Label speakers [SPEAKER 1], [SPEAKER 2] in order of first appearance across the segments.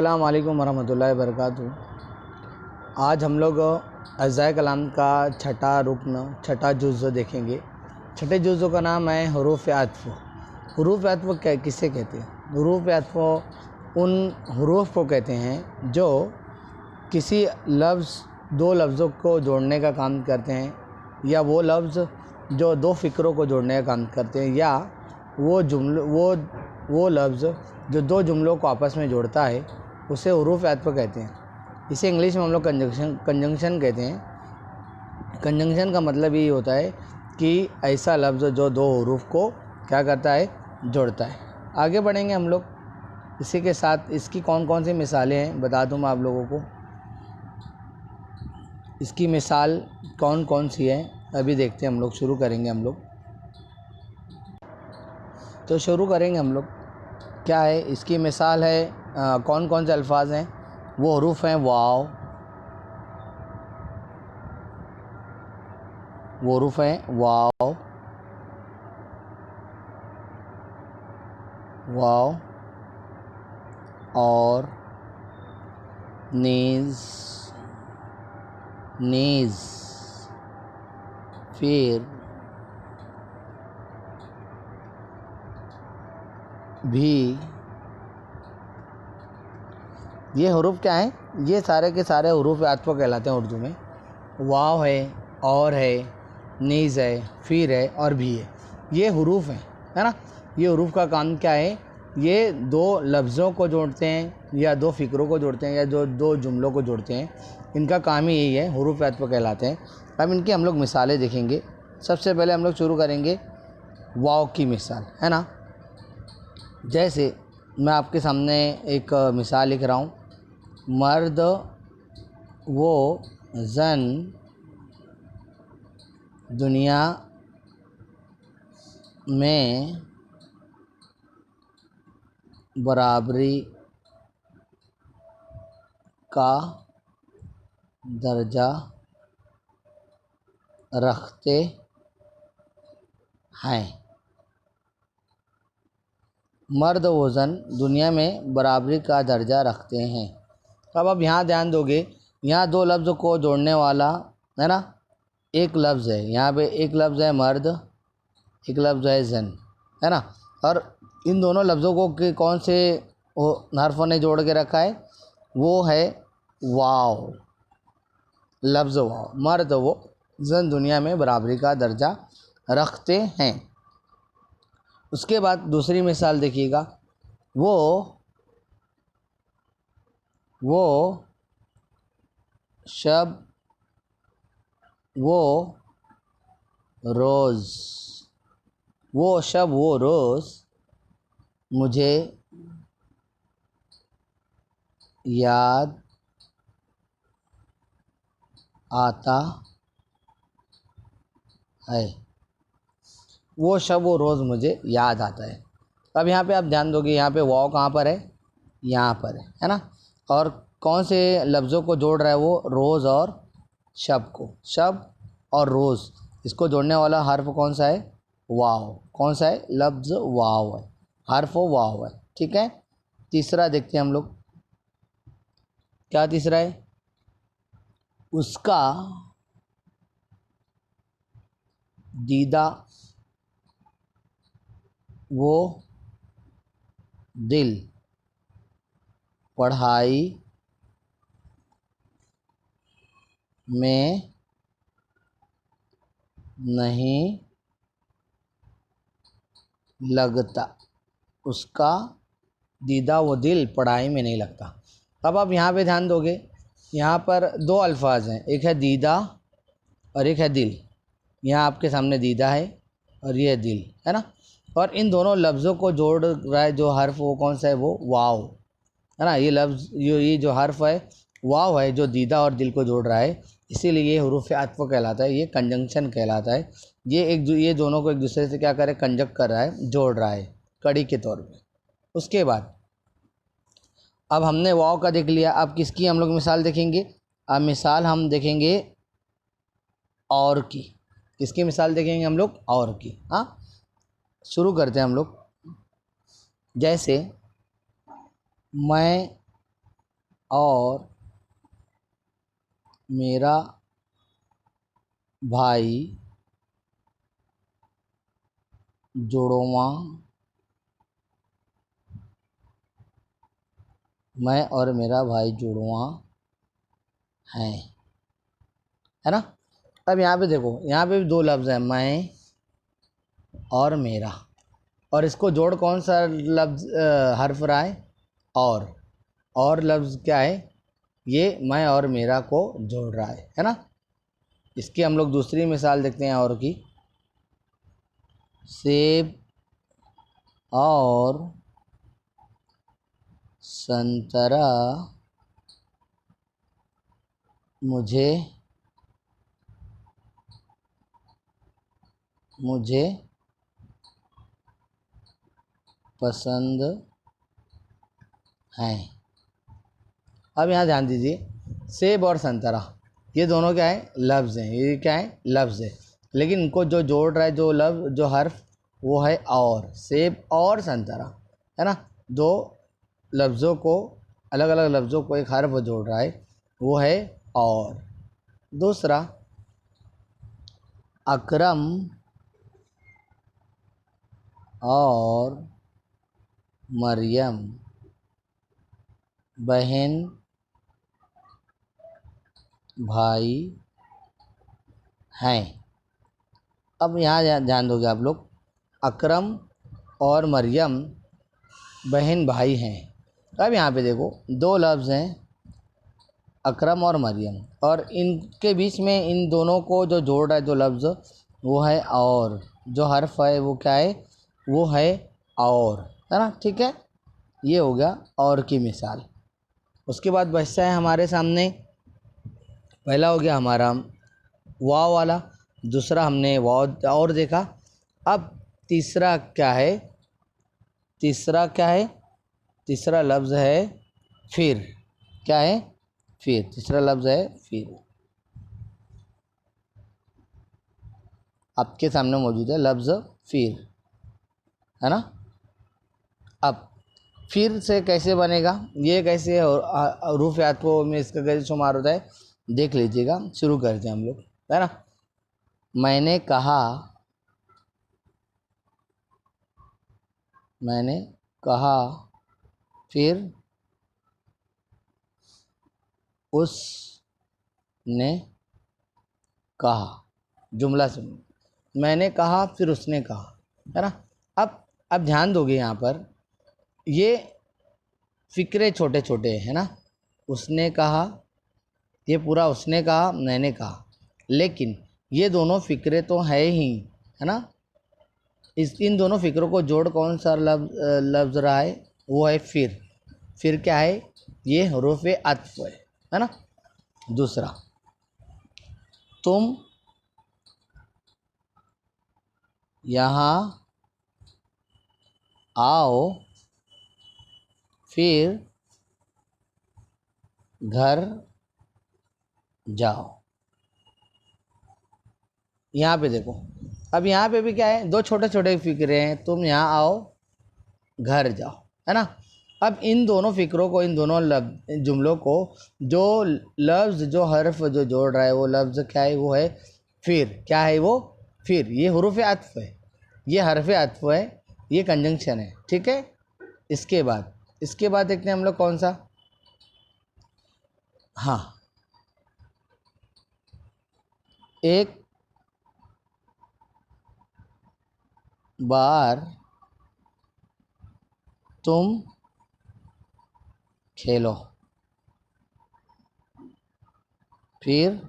[SPEAKER 1] अस्सलाम वालेकुम वरहमतुल्लाहि वबरकातुहू। आज हम लोग अज़्ज़ाए कलाम का छठा जुज़ देखेंगे। छठे जुज़ का नाम है हुरूफ़ अत्फ़। हुरूफ़ अत्फ़ किसे कहते हैं? हुरूफ़ अत्फ़ उन हुरूफ़ को कहते हैं जो किसी दो लफ्ज़ों को जोड़ने का काम करते हैं, या वो लफ्ज़ जो दो फ़िक्रों को जोड़ने का काम करते हैं, या वो लफ्ज़ जो दो जुमलों को आपस में जोड़ता है, उसे हुरूफ़ अत्फ़ कहते हैं। इसे इंग्लिश में हम लोग कंजंक्शन कहते हैं। कंजंक्शन का मतलब ये होता है कि ऐसा लफ्ज़ जो दो हुरूफ़ को क्या करता है, जोड़ता है। आगे बढ़ेंगे हम लोग। इसी के साथ इसकी कौन कौन सी मिसालें हैं बता दूँ मैं आप लोगों को। इसकी मिसाल कौन कौन सी है अभी देखते हैं हम लोग। शुरू करेंगे हम लोग। तो शुरू करेंगे हम लोग। क्या है इसकी मिसाल है? कौन कौन से अल्फाज हैं? वो हुरूफ़ हैं वाव, वो हुरूफ़ हैं वाव, वाव और नीज़, फिर भी। ये हुरूफ़ क्या हैं? ये सारे के सारे हुरूफ़ अत्फ़ कहलाते हैं उर्दू में। वाव है, और है, नीज़ है, फिर है और भी है। ये हुरूफ़ हैं, है ना। ये हुरूफ़ का काम क्या है? ये दो लफ्ज़ों को जोड़ते हैं, या दो फ़िक्रों को जोड़ते हैं, या जो दो जुमलों को जोड़ते हैं। इनका काम ही यही है, हुरूफ़ अत्फ़ कहलाते हैं। अब इनकी हम लोग मिसालें देखेंगे। सबसे पहले हम लोग शुरू करेंगे वाव की मिसाल, है ना। जैसे मैं आपके सामने एक मिसाल लिख रहा हूँ। मर्द वो ज़न दुनिया में बराबरी का दर्जा रखते हैं। मर्द वज़न दुनिया में बराबरी का दर्जा रखते हैं। अब आप यहाँ ध्यान दोगे, यहाँ दो लफ्ज़ को जोड़ने वाला, है ना, एक लफ्ज़ है। यहाँ पे एक लफ्ज़ है मर्द, एक लफ्ज़ है ज़न, है ना। और इन दोनों लफ्ज़ों को कौन से हर्फ़ों ने जोड़ के रखा है? वो है वाव, लफ्ज़ वाव। मर्द वो ज़न दुनिया में बराबरी का दर्जा रखते हैं। उसके बाद दूसरी मिसाल देखिएगा। वो शब, वो रोज़, वो शब वो रोज़ मुझे याद आता है। वो शब वो रोज़ मुझे याद आता है। अब यहाँ पे आप ध्यान दोगे, यहाँ पे वाव कहाँ पर है? यहाँ पर है ना। और कौन से लफ्ज़ों को जोड़ रहा है वो? रोज़ और शब को। शब और रोज़, इसको जोड़ने वाला हर्फ कौन सा है? वाव। कौन सा है? लफ्ज़ वाव है, हर्फ वाव है। ठीक है। तीसरा देखते हैं हम लोग। क्या तीसरा है? उसका दीदा वो दिल पढ़ाई में नहीं लगता। उसका दीदा वो दिल पढ़ाई में नहीं लगता। अब आप यहाँ पे ध्यान दोगे, यहाँ पर दो अल्फाज हैं, एक है दीदा और एक है दिल। यहाँ आपके सामने दीदा है और ये दिल, है ना। और इन दोनों लफ्ज़ों को जोड़ रहा है जो हर्फ, वो कौन सा है? वो वाव, है ना। ये लफ्ज़ ये जो हर्फ है वाव है, जो दीदा और दिल को जोड़ रहा है। इसीलिए ये हुरूफ़ अत्फ़ कहलाता है, ये कंजंक्शन कहलाता है। ये दोनों को एक दूसरे से क्या करे? कंजक्ट कर रहा है, जोड़ रहा है कड़ी के तौर पे। उसके बाद अब हमने वाव का देख लिया। अब किसकी हम लोग मिसाल देखेंगे? अब मिसाल हम देखेंगे और की। किसकी मिसाल देखेंगे हम लोग? और की। हाँ, शुरू करते हैं हम लोग। जैसे मैं और मेरा भाई जुड़वा, मैं और मेरा भाई जुड़वा हैं, है ना। अब यहाँ पे देखो, यहाँ पे भी दो लफ्ज़ हैं, मैं और मेरा, और इसको जोड़ कौन सा लफ्ज़ हर्फ रहा है, और लफ्ज़ क्या है, ये मैं और मेरा को जोड़ रहा है ना। इसकी हम लोग दूसरी मिसाल देखते हैं और की, सेब और संतरा मुझे पसंद हैं। अब यहाँ ध्यान दीजिए, सेब और संतरा ये दोनों क्या है, लफ्ज़ हैं, ये क्या है, लफ्ज़ है, लेकिन इनको जो जोड़ रहा है, जो लफ्ज़, जो हर्फ, वो है और, सेब और संतरा, है ना। दो लफ्ज़ों को, अलग अलग लफ्ज़ों को एक हर्फ जोड़ रहा है, वो है और। दूसरा, अकरम और मरियम बहन भाई हैं। अब यहाँ ध्यान दोगे आप लोग, अकरम और मरियम बहन भाई हैं। अब यहाँ पे देखो, दो लफ्ज़ हैं, अकरम और मरियम, और इनके बीच में इन दोनों को जो जोड़ रहा है, जो लफ्ज़, वो है और, जो हर्फ है वो क्या है, वो है और, है ना। ठीक है, ये हो गया और की मिसाल। उसके बाद बचता है हमारे सामने, पहला हो गया हमारा वाव वाला, दूसरा हमने वाव और देखा। अब तीसरा क्या है, तीसरा लफ्ज़ है फिर। क्या है, फिर। तीसरा लफ्ज़ है फिर, आपके सामने मौजूद है लफ्ज़ फिर, है ना। अब फिर से कैसे बनेगा, ये कैसे हरूफ आतों में इसका कैसे शुमार होता है, देख लीजिएगा। शुरू करते हैं हम लोग, है ना। मैंने कहा, फिर उसने कहा। जुमला सुनिए, मैंने कहा फिर उसने कहा, है ना। अब ध्यान दोगे, यहाँ पर ये फ़िक्रे छोटे छोटे है ना। उसने कहा, ये पूरा उसने कहा, मैंने कहा, लेकिन ये दोनों फ़िक्रे तो है ही, है ना। इन दोनों फ़िक्रों को जोड़ कौन सा लफ्ज़ रहा है, वो है फिर क्या है, ये हरूफ अत्फ है ना। दूसरा, तुम यहाँ आओ फिर घर जाओ। यहाँ पे देखो, अब यहाँ पे भी क्या है, दो छोटे छोटे फ़िक्रे हैं, तुम यहाँ आओ घर जाओ, है ना। अब इन दोनों फ़िक्रों को, इन दोनों जुमलों को, जो लफ्ज़, जो हर्फ जो जोड़ रहा है, वो लफ्ज़ क्या है, वो है फिर। क्या है वो, फिर। ये हुरूफ अत्फ है, ये हर्फ अत्फ है, ये कंजंक्शन है, ठीक है। इसके बाद देखते हैं हम लोग कौन सा, हाँ, एक बार तुम खेलो, फिर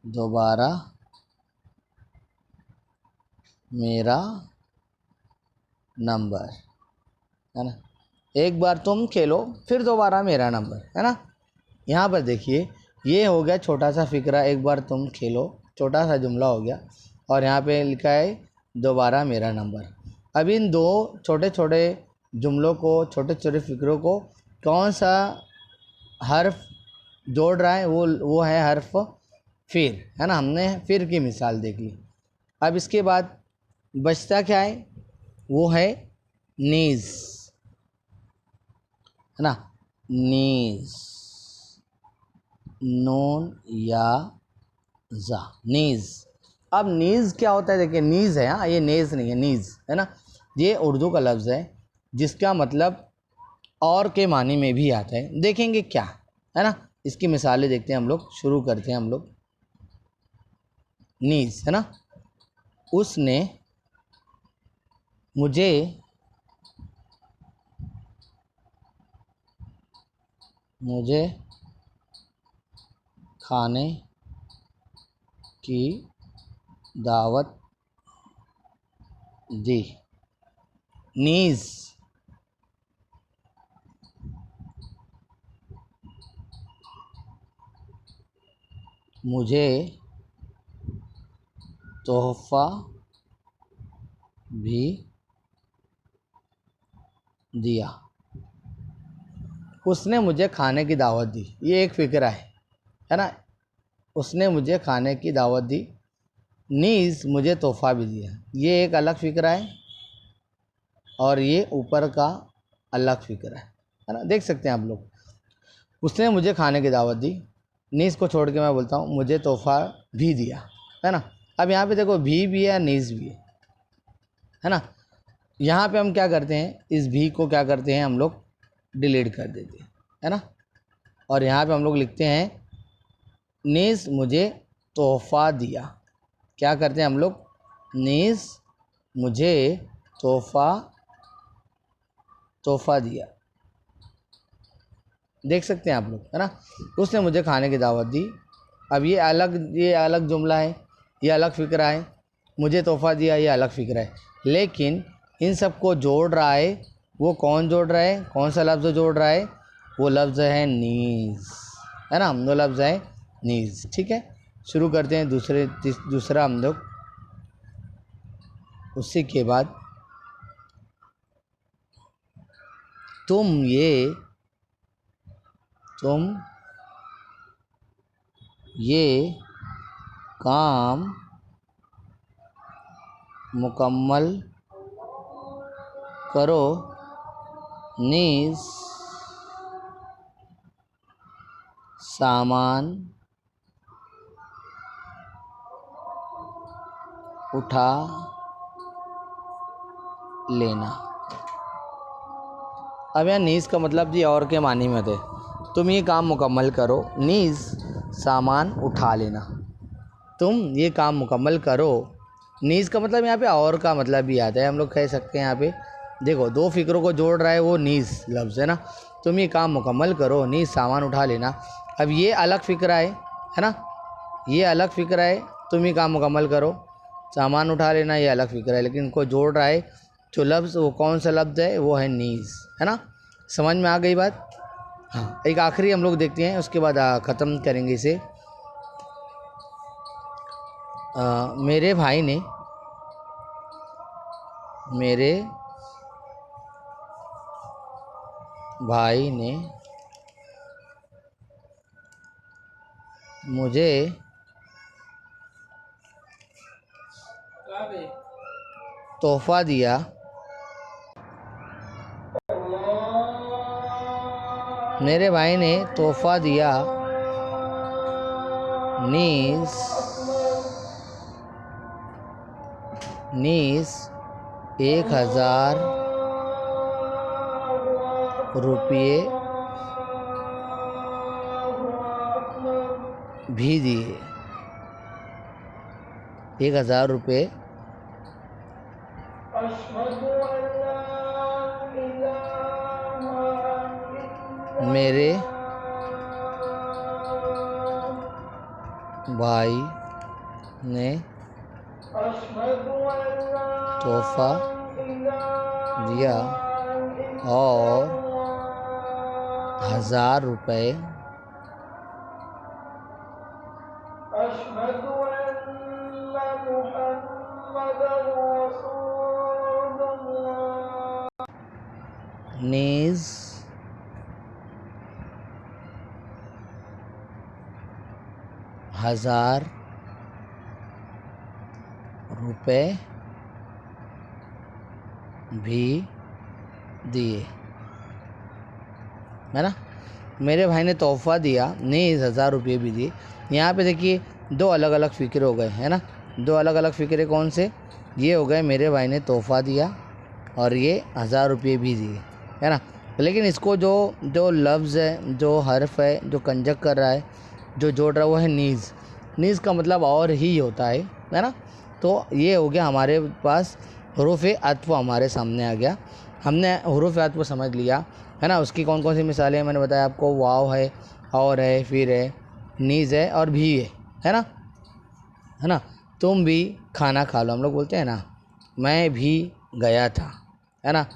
[SPEAKER 1] दोबारा मेरा नंबर, है ना। एक बार तुम खेलो, फिर दोबारा मेरा नंबर, है ना। यहाँ पर देखिए, ये हो गया छोटा सा फ़िक्रा, एक बार तुम खेलो, छोटा सा जुमला हो गया, और यहाँ पे लिखा है दोबारा मेरा नंबर। अब इन दो छोटे छोटे जुमलों को, छोटे छोटे फ़िक्रों को कौन सा हर्फ जोड़ रहा है, वो है हर्फ फिर, है ना। हमने फिर की मिसाल देख ली। अब इसके बाद बचता क्या है, वो है नीज़, है ना। नीज, नून या जा, नीज। अब नीज क्या होता है, देखिए नीज है, हाँ ये नेज नहीं है, नीज है ना। ये उर्दू का लफ्ज़ है जिसका मतलब और के मानी में भी आता है। देखेंगे क्या है ना, इसकी मिसालें देखते हैं हम लोग। शुरू करते हैं हम लोग। नीज है ना, उसने मुझे खाने की दावत दी। नीज मुझे तोहफा भी दिया। उसने मुझे खाने की दावत दी, ये एक फ़िक्रा है ना। उसने मुझे खाने की दावत दी, नीज़ मुझे तोहफ़ा भी दिया, ये एक अलग फ़िक्रा है और ये ऊपर का अलग फ़िक्रा है ना। देख सकते हैं आप लोग। उसने मुझे खाने की दावत दी, नीज़ को छोड़ के मैं बोलता हूँ मुझे तोहफ़ा भी दिया, है ना। अब यहाँ पे देखो भी है, नीज़ भी है ना। यहाँ पे हम क्या करते हैं, इस भी को क्या करते हैं हम लोग, डिलीट कर देते हैं, है ना। और यहाँ पे हम लोग लिखते हैं नीज़ मुझे तोहफ़ा दिया। क्या करते हैं हम लोग, नीज़ मुझे तोहफ़ा दिया। देख सकते हैं आप लोग, है ना। उसने मुझे खाने की दावत दी। अब ये अलग जुमला है, ये अलग फ़िक्रा है। मुझे तोहफ़ा दिया, ये अलग फ़िक्रा है। लेकिन इन सबको जोड़ रहा है, वो कौन जोड़ रहा है, कौन सा लफ्ज़ जोड़ रहा है, वो लफ्ज़ है नीज़, है ना। वो लफ्ज़ है नीज़। ठीक है, शुरू करते हैं दूसरा हम लोग। उसी के बाद तुम ये काम मुकम्मल करो, नीज़ सामान उठा लेना। अब यहाँ नीज़ का मतलब जी और के मानी में थे। तुम ये काम मुकम्मल करो, नीज़ सामान उठा लेना। तुम ये काम मुकम्मल करो, नीज़ का मतलब यहाँ पे और का मतलब भी आता है। हम लोग कह सकते हैं यहाँ पे देखो, दो फिक्रों को जोड़ रहा है वो नीज़ लफ्ज़ है ना। तुम ये काम मुकम्मल करो, नीज़ सामान उठा लेना। अब ये अलग फ़िक्रा है ना, ये अलग फ़िक्रा है। तुम ये काम मुकम्मल करो, सामान उठा लेना, ये अलग फ़िक्रा है। लेकिन इनको जोड़ रहा है जो लफ्ज़, वो कौन सा लफ्ज़ है, वो है नीज़, है ना। समझ में आ गई बात। हाँ, एक आखिरी हम लोग देखते हैं, उसके बाद ख़त्म करेंगे इसे। मेरे भाई ने मुझे तोहफ़ा दिया। मेरे भाई ने तोहफ़ा दिया, नीज़ 1000 रुपये भी दिए। 1000 रुपये मेरे भाई ने तोहफ़ा दिया और 1000 रुपये नीज़ 1000 रुपये भी दिए, है ना। मेरे भाई ने तोहफ़ा दिया, नीज़ 1000 रुपये भी दिए। यहाँ पे देखिए दो अलग अलग फ़िक्रे हो गए, है ना। दो अलग अलग फ़िक्रे कौन से, ये हो गए मेरे भाई ने तोहफ़ा दिया और ये 1000 रुपये भी दिए, है ना। लेकिन इसको जो जो लफ्ज़ है, जो हर्फ है, जो कंजक कर रहा है, जो जोड़ रहा है, वो है नीज़। नीज़ का मतलब और ही होता है ना। तो ये हो गया हमारे पास हुरूफ़ अत्फ़ हमारे सामने आ गया। हमने हुरूफ़ अत्फ़ को समझ लिया, है ना। उसकी कौन कौन सी मिसालें मैंने बताया आपको, वाव है, और है, फिर है, नीज़ है और भी है ना, है ना। तुम भी खाना खा लो, हम लोग बोलते हैं ना, मैं भी गया था, है ना,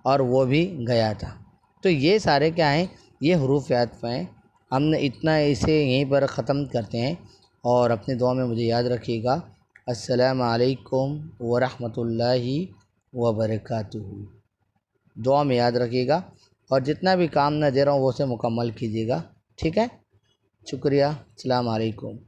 [SPEAKER 1] और वो भी गया था। तो ये सारे क्या हैं, ये हुरूफ़ अत्फ़ हैं। हमने इतना इसे यहीं पर ख़त्म करते हैं और अपनी दुआ में मुझे याद रखिएगा। अस्सलामु अलैकुम व रहमतुल्लाहि व बरकातुहू। दुआ में याद रखिएगा और जितना भी काम मैं दे रहा हूँ वो उसे मुकम्मल कीजिएगा, ठीक है। शुक्रिया। अस्सलामु अलैकुम।